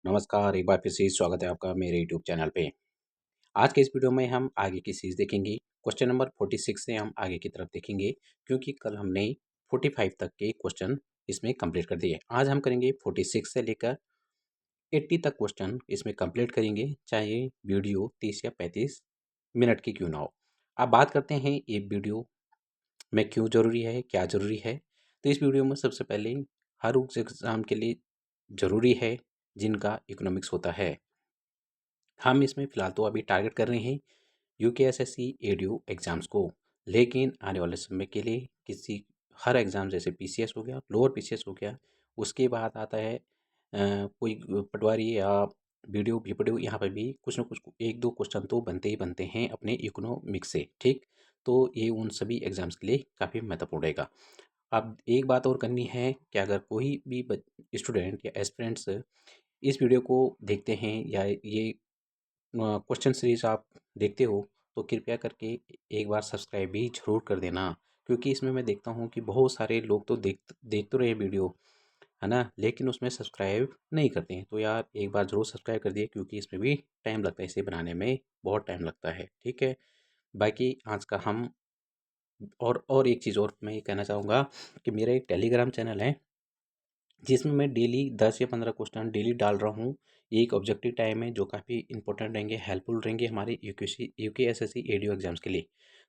नमस्कार, एक बार फिर से स्वागत है आपका मेरे यूट्यूब चैनल पे। आज के इस वीडियो में हम आगे की सीरीज़ देखेंगे। क्वेश्चन नंबर 46 से हम आगे की तरफ देखेंगे क्योंकि कल हमने 45 तक के क्वेश्चन इसमें कंप्लीट कर दिए। आज हम करेंगे 46 से लेकर 80 तक क्वेश्चन इसमें कंप्लीट करेंगे, चाहे वीडियो 30 या 35 मिनट की क्यों ना हो। अब बात करते हैं ये वीडियो में क्यों ज़रूरी है, क्या ज़रूरी है। तो इस वीडियो में सबसे पहले हर उस एग्ज़ाम के लिए ज़रूरी है जिनका इकोनॉमिक्स होता है। हम इसमें फ़िलहाल तो अभी टारगेट कर रहे हैं यूकेएसएससी एडीओ एग्ज़ाम्स को, लेकिन आने वाले समय के लिए किसी हर एग्ज़ाम जैसे पीसीएस हो गया, लोअर पीसीएस हो गया, उसके बाद आता है कोई पटवारी या बीडीओ बीपीडीओ, यहाँ पर भी कुछ ना कुछ एक दो क्वेश्चन तो बनते ही बनते हैं अपने इकोनॉमिक्स से, ठीक। तो ये उन सभी एग्ज़ाम्स के लिए काफ़ी महत्वपूर्ण रहेगा। अब एक बात और करनी है कि अगर कोई भी स्टूडेंट या एस्पिरेंट्स इस वीडियो को देखते हैं या ये क्वेश्चन सीरीज आप देखते हो तो कृपया करके एक बार सब्सक्राइब भी ज़रूर कर देना, क्योंकि इसमें मैं देखता हूँ कि बहुत सारे लोग तो देख तो रहे हैं वीडियो, है ना, लेकिन उसमें सब्सक्राइब नहीं करते हैं। तो यार एक बार ज़रूर सब्सक्राइब कर दिए, क्योंकि इसमें भी टाइम लगता है, इसे बनाने में बहुत टाइम लगता है, ठीक है। बाकी आज का हम और एक चीज़ और मैं ये कहना चाहूँगा कि मेरा एक टेलीग्राम चैनल है जिसमें मैं डेली 10 या 15 क्वेश्चन डेली डाल रहा हूँ। ये एक ऑब्जेक्टिव टाइम है जो काफ़ी इंपॉर्टेंट रहेंगे, हेल्पफुल रहेंगे हमारे यूकेएसएससी एडीओ एग्जाम्स के लिए।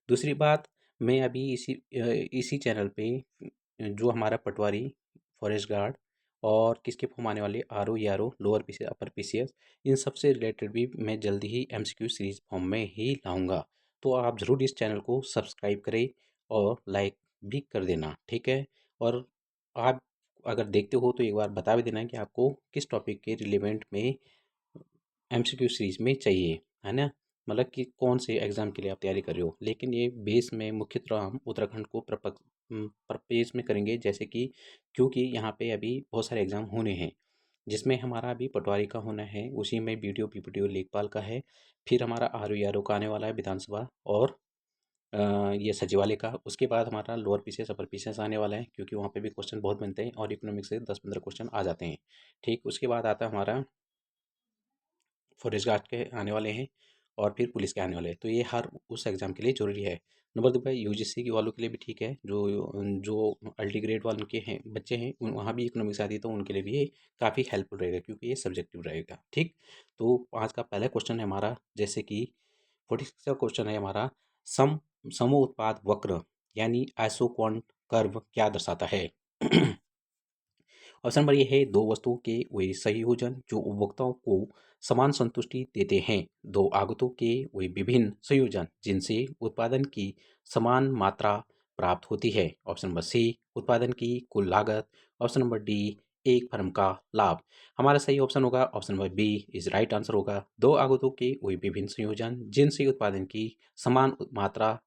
दूसरी बात, मैं अभी इसी चैनल पे जो हमारा पटवारी, फॉरेस्ट गार्ड और किसके फॉर्म आने वाले R O E R O, lower PCS upper PCS, इन सब से रिलेटेड भी मैं जल्दी ही एमसीक्यू सीरीज फॉर्म में ही लाऊंगा। तो आप ज़रूर इस चैनल को सब्सक्राइब करें और लाइक भी कर देना, ठीक है। और आप अगर देखते हो तो एक बार बता भी देना कि आपको किस टॉपिक के रिलेवेंट में एमसीक्यू सीरीज में चाहिए, है ना। मतलब कि कौन से एग्ज़ाम के लिए आप तैयारी कर रहे हो, लेकिन ये बेस में मुख्यतः हम उत्तराखंड को परपेज में करेंगे, जैसे कि क्योंकि यहाँ पे अभी बहुत सारे एग्ज़ाम होने हैं, जिसमें हमारा अभी पटवारी का होना है, उसी में बीडीओ पीपीटीओ लेखपाल का है, फिर हमारा आर ओ का आने वाला है विधानसभा और ये सचिवालय का। उसके बाद हमारा लोअर पीसीएस अपर पीसीएस आने वाला है, क्योंकि वहाँ पे भी क्वेश्चन बहुत बनते हैं और इकोनॉमिक्स से 10-15 क्वेश्चन आ जाते हैं, ठीक। उसके बाद आता है हमारा फॉरेस्ट गार्ड के आने वाले हैं और फिर पुलिस के आने वाले हैं। तो ये हर उस एग्ज़ाम के लिए ज़रूरी है। नंबर 2 पे यूजीसी के वालों के लिए भी ठीक है, जो जो अल्टीग्रेड वाले के हैं बच्चे हैं, वहाँ भी इकोनॉमिक्स आती है, तो उनके लिए भी ये काफ़ी हेल्पफुल रहेगा, क्योंकि ये सब्जेक्टिव रहेगा, ठीक। तो आज का पहला क्वेश्चन है हमारा, जैसे कि 46 का क्वेश्चन है हमारा, सम समूह उत्पाद वक्र यानी आइसोक्रोन कर्व क्या दर्शाता है। ऑप्शन नंबर ये है, दो वस्तुओं के वे संयोजन जो उपभोक्ताओं को समान संतुष्टि देते हैं। दो आगतों के वे विभिन्न संयोजन जिनसे उत्पादन की समान मात्रा प्राप्त होती है। ऑप्शन नंबर सी, उत्पादन की कुल लागत। ऑप्शन नंबर डी, एक फर्म का लाभ। हमारा सही ऑप्शन होगा option number B is right answer होगा। दो आगतों के वे विभिन्न संयोजन जिनसे उत्पादन की समान मात्रा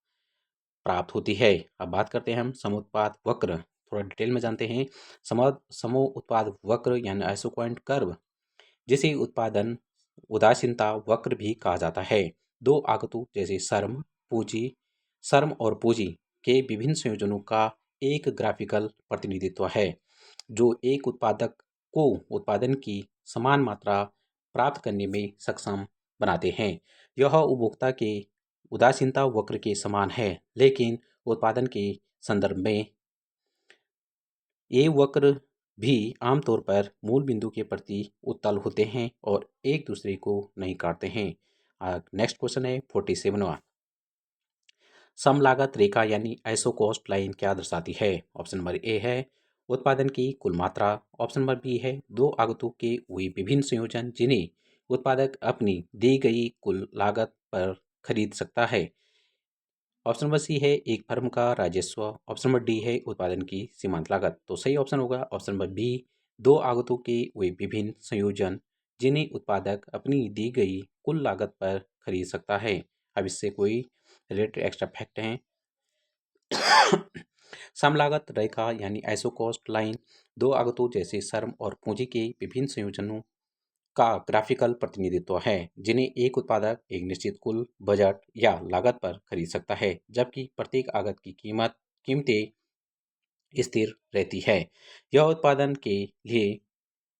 प्राप्त होती है। अब बात करते हैं हम समुत्पाद वक्र, थोड़ा डिटेल में जानते हैं। समूह उत्पाद वक्र यानी आइसोक्रोन कर्व, जिसे उत्पादन उदासीनता वक्र भी कहा जाता है, दो आगतों जैसे श्रम और पूंजी के विभिन्न संयोजनों का एक ग्राफिकल प्रतिनिधित्व है, जो एक उत्पादक को उत्पादन की समान मात्रा प्राप्त करने में सक्षम बनाते हैं। यह उपभोक्ता के उदासीनता वक्र के समान है, लेकिन उत्पादन के संदर्भ में ये वक्र भी आमतौर पर मूल बिंदु के प्रति उत्तल होते हैं और एक दूसरे को नहीं काटते हैं। नेक्स्ट क्वेश्चन है 47वां, सम लागत रेखा यानी आइसोकॉस्ट लाइन क्या दर्शाती है। ऑप्शन नंबर ए है उत्पादन की कुल मात्रा। ऑप्शन नंबर बी है दो आगतों के वे विभिन्न संयोजन जिन्हें उत्पादक अपनी दी गई कुल लागत पर खरीद सकता है। ऑप्शन नंबर सी है एक फर्म का राजस्व। ऑप्शन नंबर डी है उत्पादन की सीमांत लागत। तो सही ऑप्शन होगा ऑप्शन नंबर बी, दो आगतों के वे विभिन्न संयोजन जिन्हें उत्पादक अपनी दी गई कुल लागत पर खरीद सकता है। अब इससे कोई रिलेटेड एक्स्ट्रा फैक्ट हैं। सम लागत रेखा यानी आइसोकॉस्ट लाइन दो आगतों जैसे श्रम और पूंजी के विभिन्न संयोजनों का ग्राफिकल प्रतिनिधित्व है, जिन्हें एक उत्पादक एक निश्चित कुल बजट या लागत पर खरीद सकता है, जबकि प्रत्येक आगत की कीमतें स्थिर रहती है। यह उत्पादन के लिए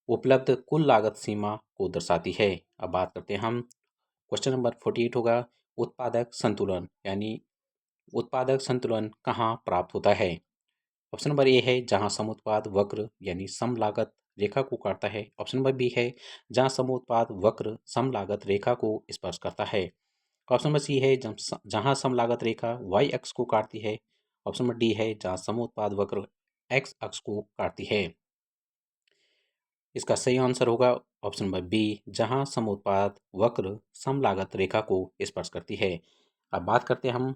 उपलब्ध कुल लागत सीमा को दर्शाती है। अब बात करते हैं हम, क्वेश्चन नंबर 48 होगा, उत्पादक संतुलन यानी उत्पादक संतुलन कहाँ प्राप्त होता है। ऑप्शन नंबर ए है जहां समुत्पाद वक्र यानी सम लागत रेखा को काटता है। ऑप्शन नंबर बी है जहां समुत्पाद वक्र सम लागत रेखा को स्पर्श करता है। ऑप्शन नंबर सी है जहां सम लागत रेखा वाई अक्ष को काटती है। ऑप्शन नंबर डी है जहां समुत्पाद वक्र एक्स अक्ष को काटती है। इसका सही आंसर होगा ऑप्शन नंबर बी, जहां समुत्पाद वक्र सम लागत रेखा को स्पर्श करती है। अब बात करते हैं हम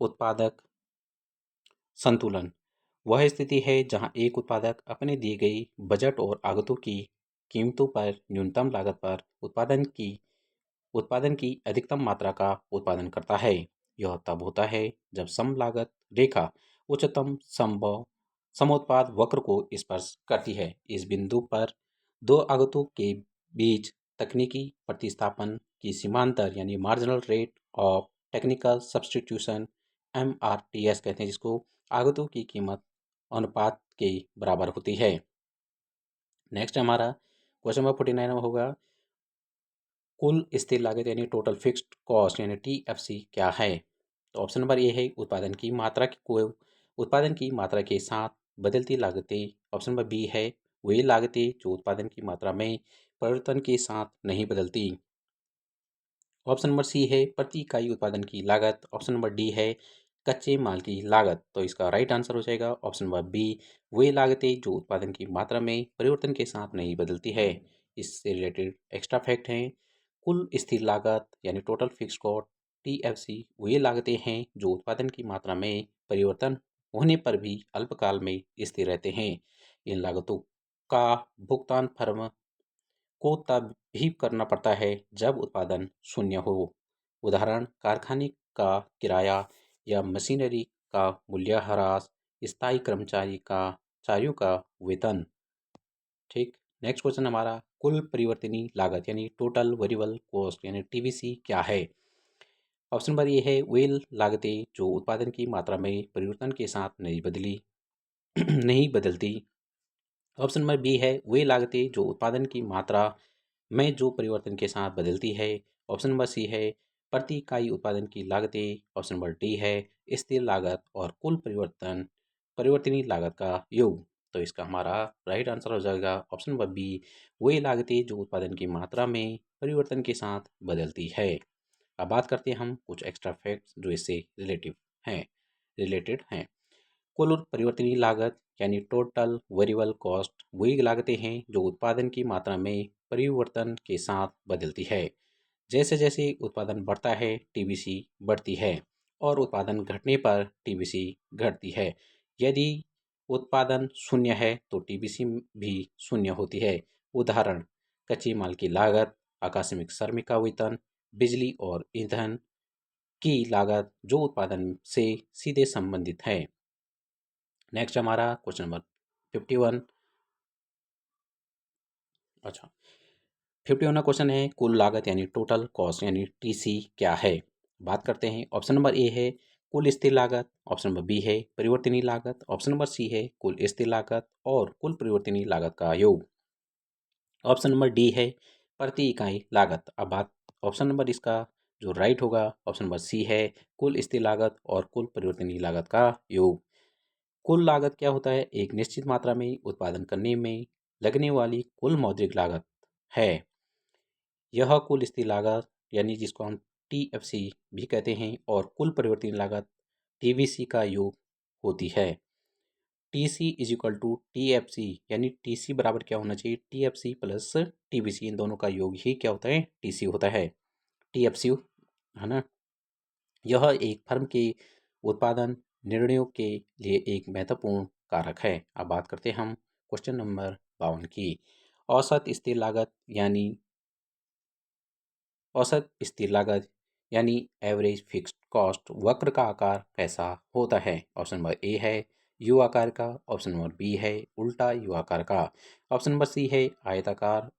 उत्पादक संतुलन। वह स्थिति है जहां एक उत्पादक अपने दी गई बजट और आगतों की कीमतों पर न्यूनतम लागत पर उत्पादन की अधिकतम मात्रा का उत्पादन करता है। यह तब होता है जब सम लागत रेखा उच्चतम संभव समोत्पाद वक्र को स्पर्श करती है। इस बिंदु पर दो आगतों के बीच तकनीकी प्रतिस्थापन की सीमांतर यानी marginal rate of technical substitution MRTS कहते हैं, जिसको आगतों की कीमत अनुपात के बराबर होती है। नेक्स्ट हमारा क्वेश्चन नंबर 49 होगा, कुल स्थिर लागत यानी टोटल फिक्स्ड कॉस्ट यानी TFC क्या है। तो ऑप्शन नंबर ए है उत्पादन की मात्रा के साथ बदलती लागतें। ऑप्शन नंबर बी है वे लागतें जो उत्पादन की मात्रा में परिवर्तन के साथ नहीं बदलती। ऑप्शन नंबर सी है प्रति इकाई उत्पादन की लागत। ऑप्शन नंबर डी है कच्चे माल की लागत। तो इसका राइट आंसर हो जाएगा ऑप्शन नंबर बी, वे लागतें जो उत्पादन की मात्रा में परिवर्तन के साथ नहीं बदलती है। इससे रिलेटेड एक्स्ट्रा फैक्ट हैं, कुल स्थिर लागत यानी टोटल फिक्स्ड कॉस्ट TFC वे लागतें हैं जो उत्पादन की मात्रा में परिवर्तन होने पर भी अल्पकाल में स्थिर रहते हैं। इन लागतों का भुगतान फर्म को तब भी करना पड़ता है जब उत्पादन शून्य हो। उदाहरण, कारखाने का किराया या मशीनरी का मूल्यह्रास, स्थायी कर्मचारियों का वेतन। ठीक। नेक्स्ट क्वेश्चन हमारा, कुल परिवर्तनीय लागत यानी टोटल वेरिएबल कॉस्ट यानी TVC क्या है। ऑप्शन नंबर ए है वे लागतें जो उत्पादन की मात्रा में परिवर्तन के साथ नहीं बदलती। ऑप्शन नंबर बी है वे लागतें जो उत्पादन की मात्रा में जो परिवर्तन के साथ बदलती है। ऑप्शन नंबर सी है प्रति इकाई उत्पादन की लागतें। ऑप्शन नंबर डी है स्थिर लागत और कुल परिवर्तनीय लागत का योग। तो इसका हमारा राइट आंसर हो जाएगा ऑप्शन नंबर बी, वे लागतें जो उत्पादन की मात्रा में परिवर्तन के साथ बदलती है। अब बात करते हैं हम कुछ एक्स्ट्रा फैक्ट्स जो इससे रिलेटेड हैं। कुल परिवर्तनीय लागत यानी टोटल वेरिएबल कॉस्ट वही लागतें हैं जो उत्पादन की मात्रा में परिवर्तन के साथ बदलती है। जैसे जैसे उत्पादन बढ़ता है TBC बढ़ती है और उत्पादन घटने पर TBC घटती है। यदि उत्पादन शून्य है तो TBC भी शून्य होती है। उदाहरण, कच्चे माल की लागत, आकस्मिक श्रमिक का वेतन, बिजली और ईंधन की लागत जो उत्पादन से सीधे संबंधित है। नेक्स्ट हमारा क्वेश्चन नंबर 51। अच्छा, 51वां क्वेश्चन है, कुल लागत यानी टोटल कॉस्ट यानी TC क्या है। बात करते हैं। ऑप्शन नंबर ए है कुल स्थिर लागत। ऑप्शन नंबर बी है परिवर्तनीय लागत। ऑप्शन नंबर सी है कुल स्थिर लागत और कुल परिवर्तनीय लागत का योग। ऑप्शन नंबर डी है प्रति इकाई लागत। अब बात ऑप्शन नंबर इसका जो राइट होगा ऑप्शन नंबर सी है कुल स्थिर लागत और कुल परिवर्तनीय लागत का योग। कुल लागत क्या होता है, एक निश्चित मात्रा में उत्पादन करने में लगने वाली कुल मौद्रिक लागत है। यह कुल स्थिर लागत यानी जिसको हम TFC भी कहते हैं और कुल परिवर्तनीय लागत TVC का योग होती है। TC is equal to TFC यानी TC बराबर क्या होना चाहिए, TFC प्लस TVC, इन दोनों का योग ही क्या होता है, TC होता है। TFC है ना, यह एक फर्म के उत्पादन निर्णयों के लिए एक महत्वपूर्ण कारक है। अब बात करते हैं हम क्वेश्चन नंबर 52 की। औसत स्थिर लागत यानी औसत स्थिर लागत यानी एवरेज फिक्स्ड कॉस्ट वक्र का आकार कैसा होता है। ऑप्शन नंबर ए है यू आकार का। ऑप्शन नंबर बी है उल्टा यू आकार का। ऑप्शन नंबर सी है आयताकार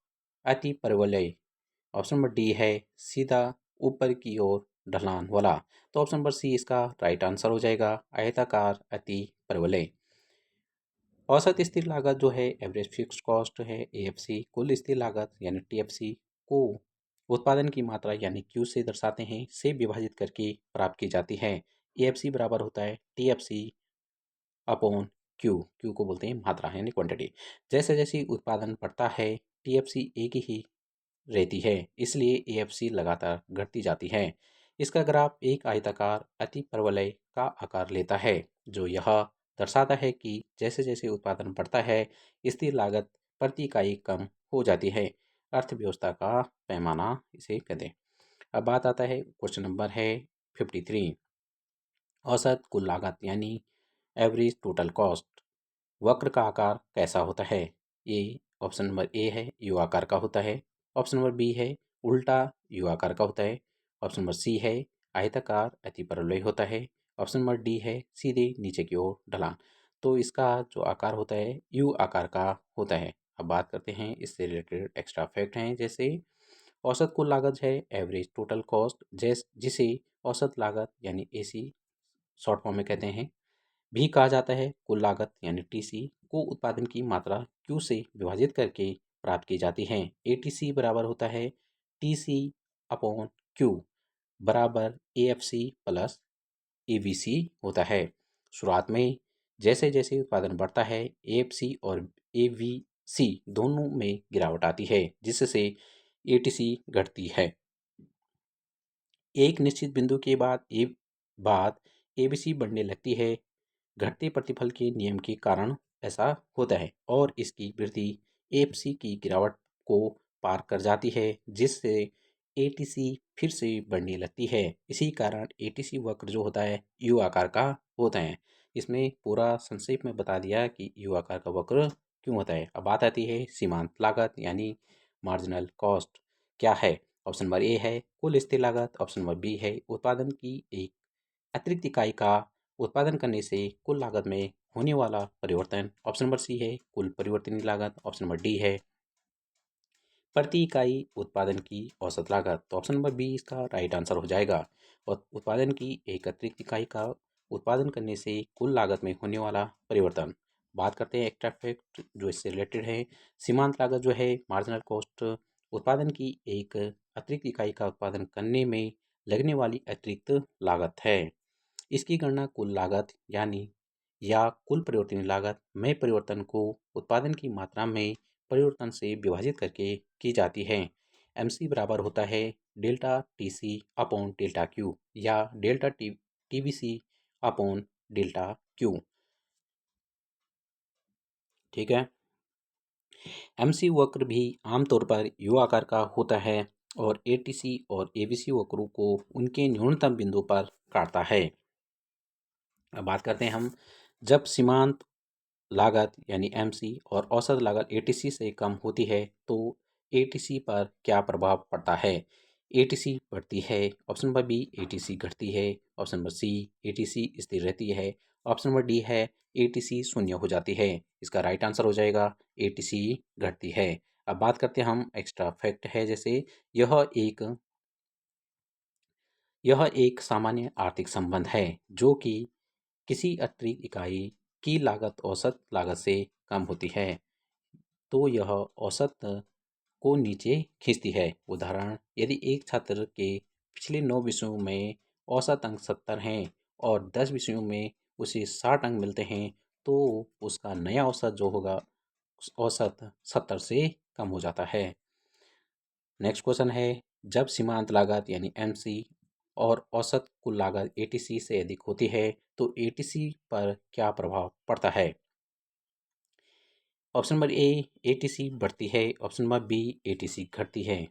अति परवलय। ऑप्शन नंबर डी है सीधा ऊपर की ओर ढलान वाला। तो ऑप्शन नंबर सी इसका राइट आंसर हो जाएगा, आयताकार अति परवलय। औसत स्थिर लागत जो है एवरेज फिक्स्ड कॉस्ट है, एएफसी कुल स्थिर लागत यानी टीएफसी को उत्पादन की मात्रा यानी क्यू से दर्शाते हैं से विभाजित करके प्राप्त की जाती है। एएफसी बराबर होता है टीएफसी अपॉन क्यू, क्यू को बोलते हैं मात्रा यानी क्वांटिटी। जैसे जैसे उत्पादन बढ़ता है टीएफसी एक ही रहती है, इसलिए एएफसी लगातार घटती जाती है। इसका ग्राफ एक आयताकार अतिपरवलय का आकार लेता है, जो यह दर्शाता है कि जैसे जैसे उत्पादन बढ़ता है स्थिर लागत प्रति इकाई कम हो जाती है। अर्थव्यवस्था का पैमाना इसे कहते हैं। अब बात आता है, क्वेश्चन नंबर है 53। औसत कुल लागत यानी एवरेज टोटल कॉस्ट वक्र का आकार कैसा होता है? ए ऑप्शन नंबर ए है यू आकार का होता है। ऑप्शन नंबर बी है उल्टा यू आकार का होता है। ऑप्शन नंबर सी है आयताकार अतिपरवलय होता है। ऑप्शन नंबर डी है सीधे नीचे की ओर ढलान। तो इसका जो आकार होता है यू आकार का होता है। अब बात करते हैं इससे रिलेटेड एक्स्ट्रा फैक्ट हैं, जैसे औसत कुल लागत है एवरेज टोटल कॉस्ट, जिसे औसत लागत यानी एसी शॉर्ट फॉर्म में कहते हैं भी कहा जाता है। कुल लागत यानी टीसी को उत्पादन की मात्रा क्यू से विभाजित करके प्राप्त की जाती है। एटीसी बराबर होता है टीसी अपॉन क्यू बराबर एएफसी प्लस एवीसी होता है। शुरुआत में जैसे जैसे उत्पादन बढ़ता है एएफसी और एवीसी दोनों में गिरावट आती है, जिससे एटीसी घटती है। एक निश्चित बिंदु के बाद एबीसी बढ़ने लगती है। घटते प्रतिफल के नियम के कारण ऐसा होता है और इसकी वृद्धि एफसी की गिरावट को पार कर जाती है, जिससे एटीसी फिर से बढ़ने लगती है। इसी कारण एटीसी वक्र जो होता है यू आकार का होता है। इसमें पूरा संक्षेप में बता दिया कि यू आकार का वक्र क्यों होता है। अब बात आती है सीमांत लागत यानी मार्जिनल कॉस्ट क्या है। ऑप्शन नंबर ए है कुल स्थिर लागत। ऑप्शन नंबर बी है उत्पादन की एक अतिरिक्त इकाई का उत्पादन करने से कुल लागत में होने वाला परिवर्तन। ऑप्शन नंबर सी है कुल परिवर्तनीय लागत। ऑप्शन नंबर डी है प्रति इकाई उत्पादन की औसत लागत। तो ऑप्शन नंबर बी इसका राइट आंसर हो जाएगा। और उत्पादन की एक अतिरिक्त इकाई का उत्पादन करने से कुल लागत में होने वाला परिवर्तन। बात करते हैं एक्स्ट्रा फैक्ट जो इससे रिलेटेड है। सीमांत लागत जो है मार्जिनल कॉस्ट उत्पादन की एक अतिरिक्त इकाई का उत्पादन करने में लगने वाली अतिरिक्त लागत है। इसकी गणना कुल लागत यानी या कुल परिवर्तनीय लागत में परिवर्तन को उत्पादन की मात्रा में परिवर्तन से विभाजित करके की जाती है। एमसी बराबर होता है delta TC upon delta Q या delta TVC upon delta Q. ठीक है। एमसी वक्र भी आमतौर पर यू आकार का होता है और एटीसी और एबीसी वक्रों को उनके न्यूनतम बिंदु पर काटता है। अब बात करते हैं हम, जब सीमांत लागत यानी एमसी और औसत लागत एटीसी से कम होती है तो एटीसी पर क्या प्रभाव पड़ता है। एटीसी बढ़ती है। ऑप्शन नंबर बी एटीसी घटती है। ऑप्शन नंबर सी एटीसी स्थिर रहती है। ऑप्शन नंबर डी है एटीसी शून्य हो जाती है। इसका राइट आंसर हो जाएगा एटीसी घटती है। अब बात करते हैं हम एक्स्ट्रा फैक्ट है, जैसे यह एक सामान्य आर्थिक संबंध है जो कि किसी अतिरिक्त इकाई की लागत औसत लागत से कम होती है तो यह औसत को नीचे खींचती है। उदाहरण, यदि एक छात्र के पिछले 9 विषयों में औसत अंक 70 हैं और 10 विषयों में उसे 60 अंक मिलते हैं तो उसका नया औसत जो होगा उस औसत 70 से कम हो जाता है। नेक्स्ट क्वेश्चन है, जब सीमांत लागत यानी एमसी और औसत कुल लागत एटीसी से अधिक होती है तो एटीसी पर क्या प्रभाव पड़ता है। ऑप्शन नंबर ए एटीसी बढ़ती है। ऑप्शन नंबर बी एटीसी घटती है।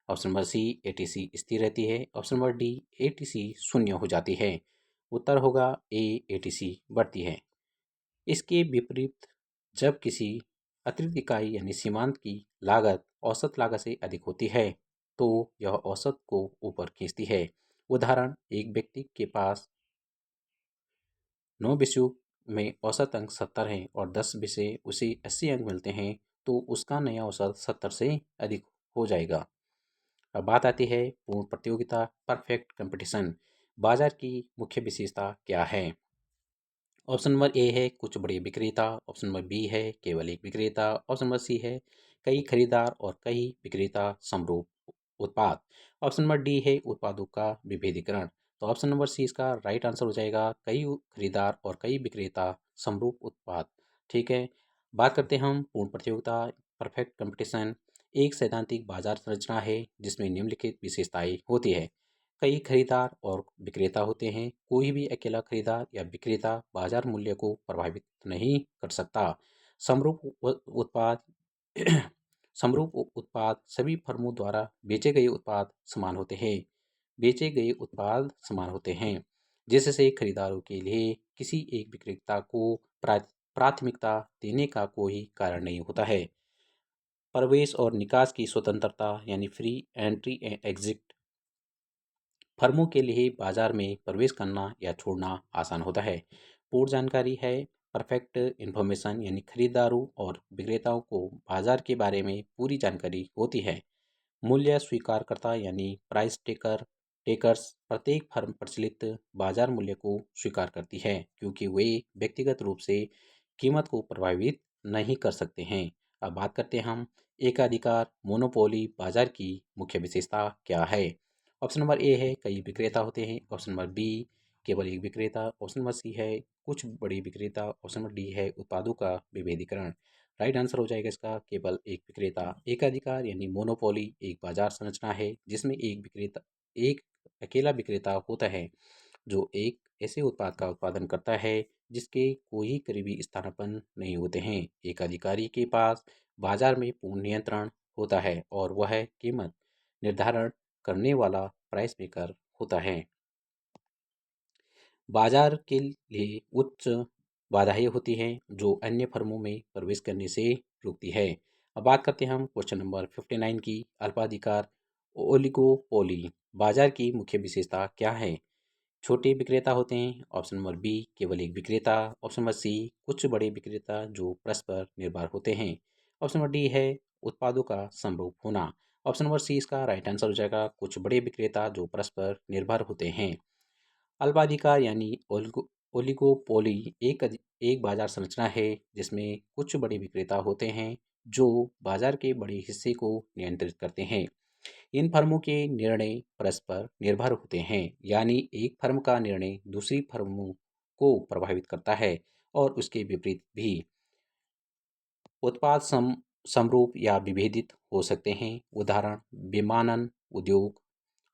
ऑप्शन नंबर सी एटीसी स्थिर रहती है। ऑप्शन नंबर डी एटीसी शून्य हो जाती है। उत्तर होगा ए एटीसी बढ़ती है। इसके विपरीत, जब किसी अतिरिक्त इकाई यानी सीमांत की लागत औसत लागत से अधिक होती है तो यह औसत को ऊपर खींचती है। उदाहरण, एक व्यक्ति के पास 9 विषयों में औसत अंक 70 हैं और 10 विषय उसे 80 अंक मिलते हैं तो उसका नया औसत 70 से अधिक हो जाएगा। अब बात आती है पूर्ण प्रतियोगिता परफेक्ट कंपटीशन। बाजार की मुख्य विशेषता क्या है। ऑप्शन नंबर ए है कुछ बड़े विक्रेता, ऑप्शन नंबर बी है केवल एक विक्रेता, ऑप्शन नंबर सी है कई खरीदार और कई विक्रेता समरूप उत्पाद, ऑप्शन नंबर डी है उत्पादों का विभेदीकरण। तो ऑप्शन नंबर सी इसका राइट आंसर हो जाएगा, कई खरीदार और कई विक्रेता समरूप उत्पाद। ठीक है, बात करते हैं हम पूर्ण प्रतियोगिता, परफेक्ट कंपटीशन। एक सैद्धांतिक बाजार संरचना है जिसमें निम्नलिखित विशेषताएं होती है। कई खरीदार और विक्रेता होते हैं, कोई भी अकेला खरीदार या विक्रेता बाजार मूल्य को प्रभावित नहीं कर सकता। समरूप उत्पाद समरूप उत्पाद सभी फर्मों द्वारा बेचे गए उत्पाद समान होते हैं। बेचे गए उत्पाद समान होते हैं, जिससे खरीदारों के लिए किसी एक विक्रेता को प्राथमिकता देने का कोई कारण नहीं होता है। प्रवेश और निकास की स्वतंत्रता यानी फ्री एंट्री एंड एग्जिट, फर्मों के लिए बाजार में प्रवेश करना या छोड़ना आसान होता है। पूर्ण जानकारी है, परफेक्ट इन्फॉर्मेशन यानी खरीदारों और विक्रेताओं को बाजार के बारे में पूरी जानकारी होती है। मूल्य स्वीकारकर्ता यानी प्राइस टेकर्स, प्रत्येक फर्म प्रचलित बाजार मूल्य को स्वीकार करती है क्योंकि वे व्यक्तिगत रूप से कीमत को प्रभावित नहीं कर सकते हैं। अब बात करते हैं हम एकाधिकार मोनोपोली बाजार की मुख्य विशेषता क्या है। ऑप्शन नंबर ए है कई विक्रेता होते हैं, ऑप्शन नंबर बी केवल एक विक्रेता, ऑप्शन नंबर सी है कुछ बड़े विक्रेता, ऑप्शन नंबर डी है उत्पादों का विभेदीकरण। राइट आंसर हो जाएगा इसका केवल एक विक्रेता। एकाधिकार यानी मोनोपोली एक बाजार संरचना है जिसमें एक अकेला विक्रेता होता है जो एक ऐसे उत्पाद का उत्पादन करता है जिसके कोई करीबी स्थानापन्न नहीं होते हैं। एकाधिकारी के पास बाजार में पूर्ण नियंत्रण होता है और वह कीमत निर्धारण करने वाला प्राइस मेकर होता है। बाजार के लिए उच्च बाधाएं होती हैं जो अन्य फर्मों में प्रवेश करने से रोकती है। अब बात करते हैं हम क्वेश्चन नंबर 59 की, अल्पाधिकार ओलिगोपोली बाजार की मुख्य विशेषता क्या है। छोटे विक्रेता होते हैं, ऑप्शन नंबर बी केवल एक विक्रेता, ऑप्शन नंबर सी कुछ बड़े विक्रेता जो परस्पर निर्भर होते हैं, ऑप्शन नंबर डी है उत्पादों का समरूप होना। ऑप्शन नंबर सी इसका राइट आंसर हो जाएगा, कुछ बड़े विक्रेता जो परस्पर निर्भर होते हैं। अल्पाधिकार यानी ओलिगोपोली एक बाजार संरचना है जिसमें कुछ बड़े विक्रेता होते हैं जो बाजार के बड़े हिस्से को नियंत्रित करते हैं। इन फर्मों के निर्णय परस्पर निर्भर होते हैं, यानी एक फर्म का निर्णय दूसरी फर्मों को प्रभावित करता है और उसके विपरीत भी। उत्पाद समरूप या विभेदित हो सकते हैं, उदाहरण विमानन उद्योग,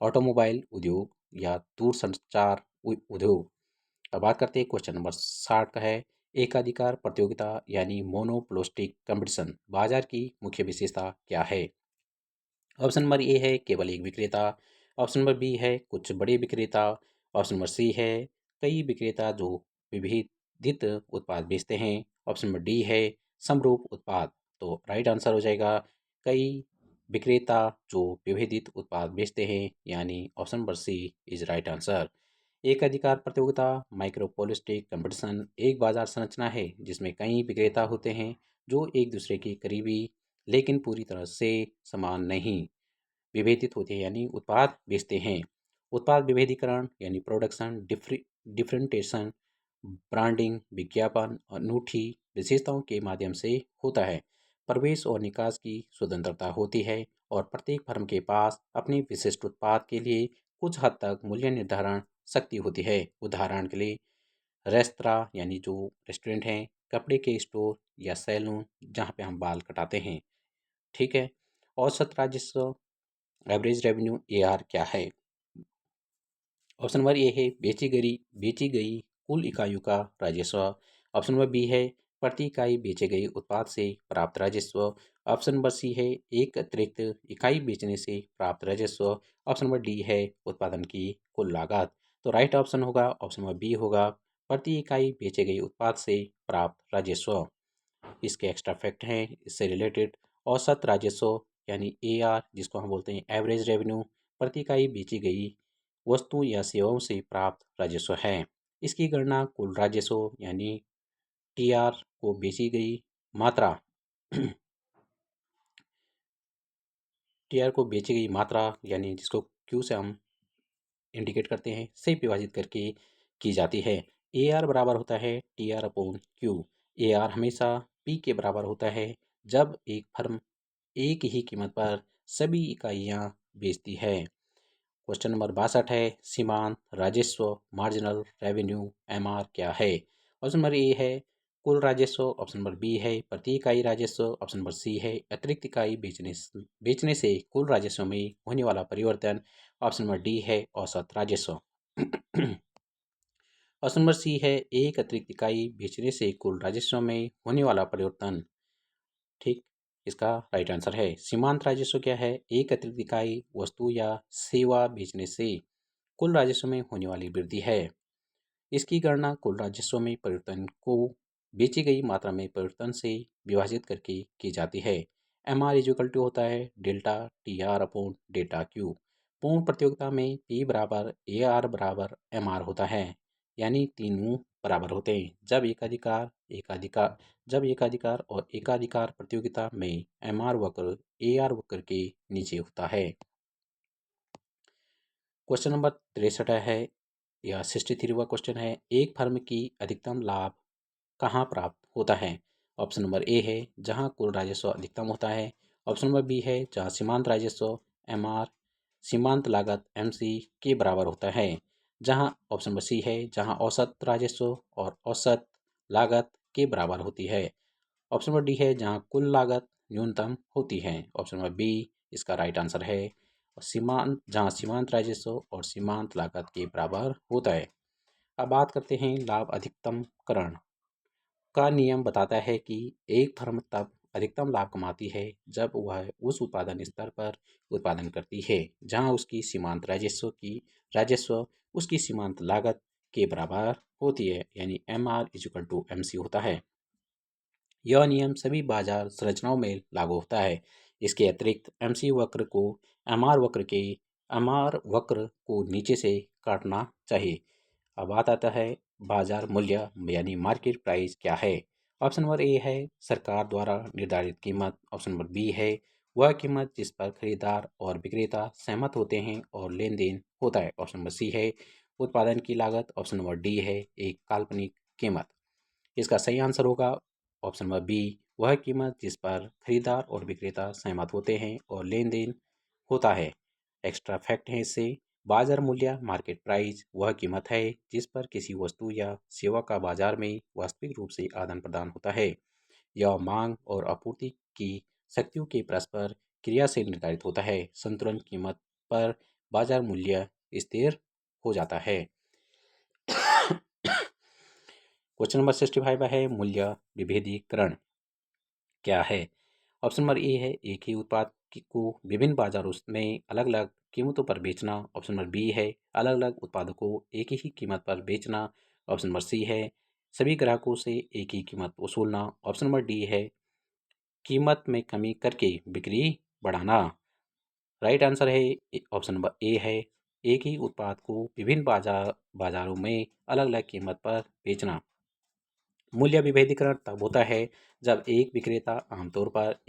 ऑटोमोबाइल उद्योग या दूरसंचार उद्योग। अब बात करते हैं क्वेश्चन नंबर 60 का है, एकाधिकार प्रतियोगिता यानी मोनोपोलिस्टिक कंपटीशन बाजार की मुख्य विशेषता क्या है। ऑप्शन नंबर ए है केवल एक विक्रेता, ऑप्शन नंबर बी है कुछ बड़े विक्रेता, ऑप्शन नंबर सी है कई विक्रेता जो विभेदित उत्पाद बेचते हैं, ऑप्शन नंबर डी है समरूप उत्पाद। तो राइट आंसर हो जाएगा कई विक्रेता जो विभेदित उत्पाद बेचते हैं, यानी option number C is right answer. एक अधिकार प्रतियोगिता माइक्रोपोलिस्टिक कंपटीशन एक बाजार संरचना है जिसमें कई विक्रेता होते हैं जो एक दूसरे के करीबी लेकिन पूरी तरह से समान नहीं विभेदित होते हैं, यानी उत्पाद बेचते हैं। उत्पाद विभेदीकरण यानी प्रोडक्शन डिफरेंटेशन ब्रांडिंग विज्ञापन अनूठी विशेषताओं के माध्यम से होता है। प्रवेश और निकास की स्वतंत्रता होती है और प्रत्येक फर्म के पास अपने विशिष्ट उत्पाद के लिए कुछ हद तक मूल्य निर्धारण शक्ति होती है। उदाहरण के लिए रेस्तरां यानी जो रेस्टोरेंट हैं, कपड़े के स्टोर या सैलून जहाँ पे हम बाल कटाते हैं। ठीक है, औसत राजस्व एवरेज रेवेन्यू एआर क्या है। ऑप्शन नंबर ए है बेची गई कुल इकाइयों का राजस्व, ऑप्शन नंबर बी है प्रति इकाई बेचे गए उत्पाद से प्राप्त राजस्व, ऑप्शन नंबर सी है एक अतिरिक्त इकाई बेचने से प्राप्त राजस्व, ऑप्शन नंबर डी है उत्पादन की कुल लागत। तो राइट ऑप्शन होगा ऑप्शन नंबर बी होगा, प्रति इकाई बेचे गए उत्पाद से प्राप्त राजस्व। इसके एक्स्ट्रा फैक्ट हैं इससे रिलेटेड। औसत राजस्व यानी एआर जिसको हम बोलते हैं एवरेज रेवेन्यू, प्रति इकाई बेची गई वस्तु या सेवाओं से प्राप्त राजस्व है। इसकी गणना कुल राजस्व यानी टीआर को बेची गई मात्रा टीआर को बेची गई मात्रा यानी जिसको क्यू से हम इंडिकेट करते हैं से विभाजित करके की जाती है। ए आर बराबर होता है T R upon Q. A R हमेशा पी के बराबर होता है जब एक फर्म एक ही कीमत पर सभी इकाइयाँ बेचती है। क्वेश्चन नंबर 62 है, सीमांत राजस्व मार्जिनल रेवेन्यू एम आर क्या है? ऑप्शन नंबर ए है कुल राजस्व, ऑप्शन नंबर बी है प्रति इकाई राजस्व, ऑप्शन नंबर सी है अतिरिक्त इकाई बेचने से कुल राजस्व में होने वाला परिवर्तन, ऑप्शन नंबर डी है औसत राजस्व। ऑप्शन नंबर सी है एक अतिरिक्त इकाई बेचने से कुल राजस्व में होने वाला परिवर्तन। ठीक, इसका राइट आंसर है सीमांत राजस्व क्या है? एक अतिरिक्त इकाई वस्तु या सेवा बेचने से कुल राजस्व में होने वाली वृद्धि है। इसकी गणना कुल राजस्व में परिवर्तन को बेची गई मात्रा में परिवर्तन से विभाजित करके की जाती है। एम आर इजिकल टू होता है delta T R upon delta Q. पूर्ण प्रतियोगिता में पी बराबर ए आर बराबर एम आर होता है, यानी तीनों बराबर होते हैं। जब एकाधिकार और एकाधिकार प्रतियोगिता में एम आर वक्र ए आर वक्र के नीचे होता है। क्वेश्चन नंबर 63 है या 63वां क्वेश्चन है, एक फर्म की अधिकतम लाभ कहाँ प्राप्त होता है? ऑप्शन नंबर ए है जहाँ कुल राजस्व अधिकतम होता है, ऑप्शन नंबर बी है जहाँ सीमांत राजस्व एम आर सीमांत लागत एम सी के बराबर होता है, जहाँ ऑप्शन नंबर सी है जहाँ औसत राजस्व और औसत लागत के बराबर होती है, ऑप्शन नंबर डी है जहाँ कुल लागत न्यूनतम होती है, ऑप्शन नंबर बी इसका राइट आंसर है जहाँ सीमांत राजस्व और सीमांत लागत के बराबर होता है। अब बात करते हैं लाभ अधिकतमकरण का। नियम बताता है कि एक फर्म तब अधिकतम लाभ कमाती है जब वह उस उत्पादन स्तर पर उत्पादन करती है जहां उसकी सीमांत राजस्व उसकी सीमांत लागत के बराबर होती है, यानी M R equal to M C होता है। यह नियम सभी बाजार संरचनाओं में लागू होता है। इसके अतिरिक्त एम आर वक्र को नीचे से काटना चाहिए। अब बात आता है बाजार मूल्य यानी मार्केट प्राइस क्या है? ऑप्शन नंबर ए है सरकार द्वारा निर्धारित कीमत, ऑप्शन नंबर बी है वह कीमत जिस पर खरीदार और विक्रेता सहमत होते हैं और लेन देन होता है, ऑप्शन नंबर सी है उत्पादन की लागत, ऑप्शन नंबर डी है एक काल्पनिक कीमत। इसका सही आंसर होगा ऑप्शन नंबर बी, वह कीमत जिस पर खरीदार और विक्रेता सहमत होते हैं और लेन देन होता है। एक्स्ट्रा फैक्ट है इससे, बाजार मूल्य मार्केट प्राइस वह कीमत है जिस पर किसी वस्तु या सेवा का बाजार में वास्तविक रूप से आदान प्रदान होता है। यह मांग और आपूर्ति की शक्तियों के परस्पर क्रिया से निर्धारित होता है। संतुलन कीमत पर बाजार मूल्य स्थिर हो जाता है। क्वेश्चन नंबर 65 है मूल्य विभेदीकरण क्या है? ऑप्शन नंबर ए है एक ही उत्पाद को विभिन्न बाजारों में अलग अलग कीमतों पर बेचना, ऑप्शन नंबर बी है अलग अलग उत्पादों को एक ही कीमत पर बेचना, ऑप्शन नंबर सी है सभी ग्राहकों से एक ही कीमत वसूलना, ऑप्शन नंबर डी है कीमत में कमी करके बिक्री बढ़ाना। राइट आंसर है ऑप्शन नंबर ए है एक ही उत्पाद को विभिन्न बाजारों में अलग अलग कीमत पर बेचना। मूल्य विभेदीकरण तब होता है जब एक विक्रेता आमतौर पर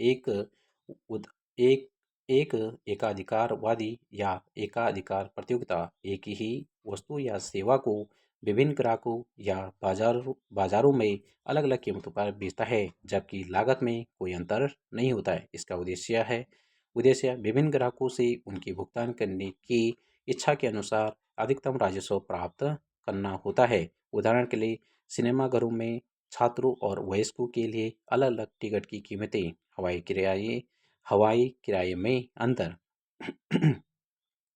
उद, एक एक एकाधिकारवादी या एकाधिकार प्रतियोगिता एक ही वस्तु या सेवा को विभिन्न ग्राहकों या बाजारों में अलग अलग कीमतों पर बेचता है जबकि लागत में कोई अंतर नहीं होता है। इसका उद्देश्य विभिन्न ग्राहकों से उनके भुगतान करने की इच्छा के अनुसार अधिकतम राजस्व प्राप्त करना होता है। उदाहरण के लिए सिनेमाघरों में छात्रों और वयस्कों के लिए अलग अलग टिकट की कीमतें, हवाई किराए में अंतर।